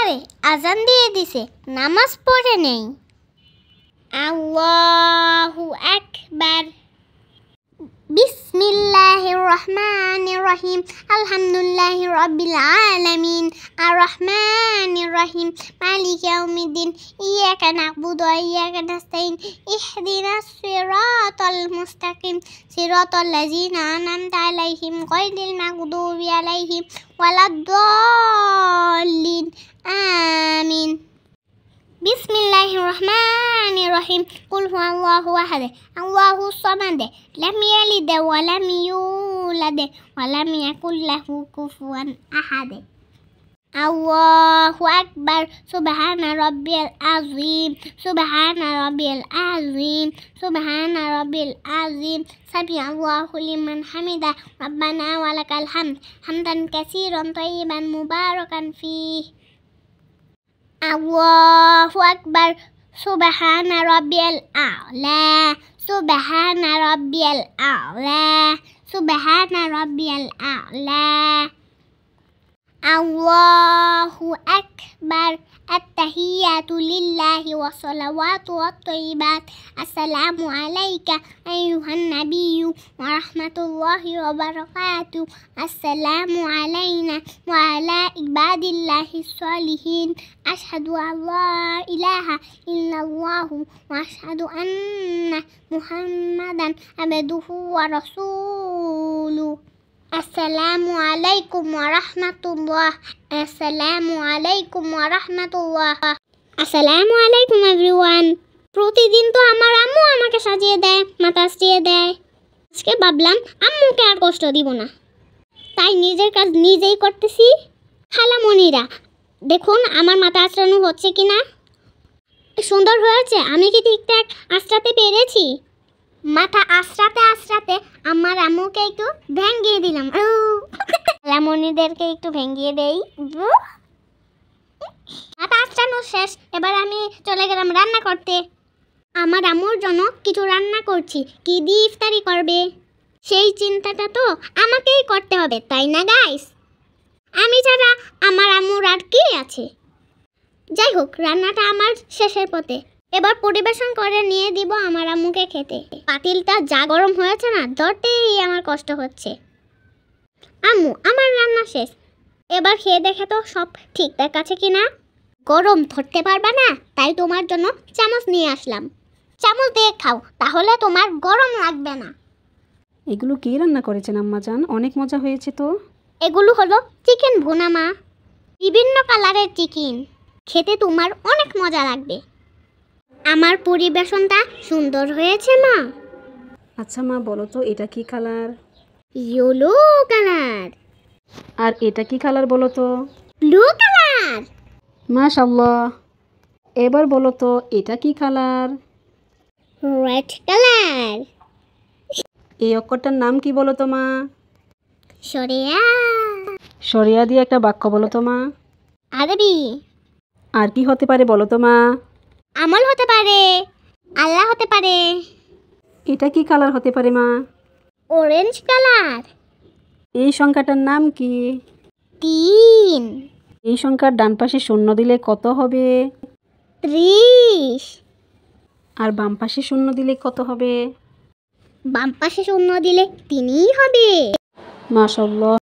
করে আজান দিয়ে দিছে, নামাজ পড়ে নেই। আল্লাহু আকবার। বিসমিল্লাহির রহমানির রহিম। আলহামদুলিল্লাহি রাব্বিল আলামিন। আর রহমানির রহিম। মালিকি ইয়াউমিদ্দিন। ইয়াকা না'বুদু ওয়া ইয়াকা নাস্তাইন। ইহদিনাস সিরাতাল মুস্তাকিম। সিরাতাল লাযিনা আন'আমতা আলাইহিম গায়রিল মাগদুবি আলাইহিম ওয়ালাদ-দাল্লিন। আমিন। বিসমিল্লাহির রহমানির রহিম। কুল হুয়াল্লাহু আহাদ, আল্লাহুস সামাদ, লাম ইয়ালিদ ওয়া লাম ইউলাদ ওয়া লাম ইয়াকুল লাহু কুফুয়ান আহাদ। আল্লাহু আকবার। সুবহানা রাব্বিয়াল আযীম। সুবহানা রাব্বিয়াল আযীম। সুবহানা রাব্বিল আযীম। সামিআল্লাহু লিমান হামিদা। রাব্বানা ওয়া লাকাল হামদ, হামদান কাসীরান তাইয়িবান মুবারাকান ফীহি। আল্লাহু আকবার। সুবহানা রাব্বিয়াল আ'লা। সুবহানা রাব্বিয়াল আ'লা। সুবহানা রাব্বিয়াল আ'লা। আল্লাহু আকবার। আত-তাহিয়াতু লিল্লাহি ওয়া সালাওয়াতু ওয়াত-তাইয়িবাত। আসসালামু আলাইকা আইয়ুহান নাবিয়্যু ওয়া রাহমাতুল্লাহি ওয়া বারাকাতুহু। আসসালামু আলাইনা ওয়া আলা ইবাদিল্লাহিস সালিহিন। আশহাদু আল্লা ইলাহা ইল্লাল্লাহু ওয়া আশহাদু আন্না মুহাম্মাদান আবদুহু ওয়া রাসূলুহু। আসসালামু আলাইকুম ওয়া রাহমাতুল্লাহ। আসসালামু আলাইকুম ওয়া রাহমাতুল্লাহ। আসসালামু আলাইকুম এভরিওয়ান। প্রতিদিন তো আমার আম্মু আমাকে সাজিয়ে দেয়, মাথা আসিয়ে দেয়। আজকে ভাবলাম আম্মুকে আর কষ্ট দিব না, তাই নিজের কাজ নিজেই করতেছি। খালামণিরা দেখুন আমার মাথা আঁচড়ানো হচ্ছে কিনা। সুন্দর হয়েছে? আমি কি ঠিকঠাক আঁচড়াতে পেরেছি? মাথা আঁচড়াতে আঁচড়াতে আমার আম্মুকে একটু ভেঙিয়ে দিলাম। খালামণিদেরকে একটু ভেঙিয়ে দেই। মাথা আঁচড়ানো শেষ, এবার আমি চলে গেলাম রান্না করতে। আমার আম্মুর জন্য কিছু রান্না করছি। কি দিয়ে ইফতারি করবে সেই চিন্তাটা তো আমাকেই করতে হবে, তাই না গাইস? আমি ছাড়া আমার আম্মুর আর কি আছে? যাই হোক, রান্নাটা আমার শেষের পথে। এবার পরিবেশন করে নিয়ে দিব আমার আম্মুকে খেতে। পাতিলটা যা গরম হয়েছে না, ধরতেই আমার কষ্ট হচ্ছে। আম্মু, আমার রান্না শেষ, এবার খেয়ে দেখে তো সব ঠিকঠাক আছে কিনা। গরম ধরতে পারবা না, তাই তোমার জন্য চামচ নিয়ে আসলাম। চামচ দিয়ে খাও, তাহলে তোমার গরম লাগবে না। এগুলো কি রান্না করেছেন আম্মাজান? অনেক মজা হয়েছে তো। এগুলো হলো চিকেন ভুনা মা, বিভিন্ন কালারের চিকেন। খেতে তোমার অনেক মজা লাগবে। আমার পরিবেশনটা সুন্দর হয়েছে মা? আচ্ছা মা, বলো তো এটা কি কালার? Yellow colour. আর এটা কি কালার বলো তো? Blue colour. মাশাআল্লাহ। এবার বলো তো এটা কি কালার? Red colour. এই অক্ষরটার নাম কি বলো তো মা? সরিয়া। সরিয়া দিয়ে একটা বাক্য বলো তো মা। আরবি। আর কি হতে পারে বলো তো মা? আমল হতে পারে, আল্লাহ হতে পারে। এটা কি কালার হতে পারে মা? Orange colour. এই সংখ্যাটার নাম কি? 3। এই সংখ্যার ডান পাশে শূন্য দিলে কত হবে? 30। আর বাম পাশে শূন্য দিলে কত হবে? বাম পাশে শূন্য দিলে 3ই হবে। মাশাআল্লাহ।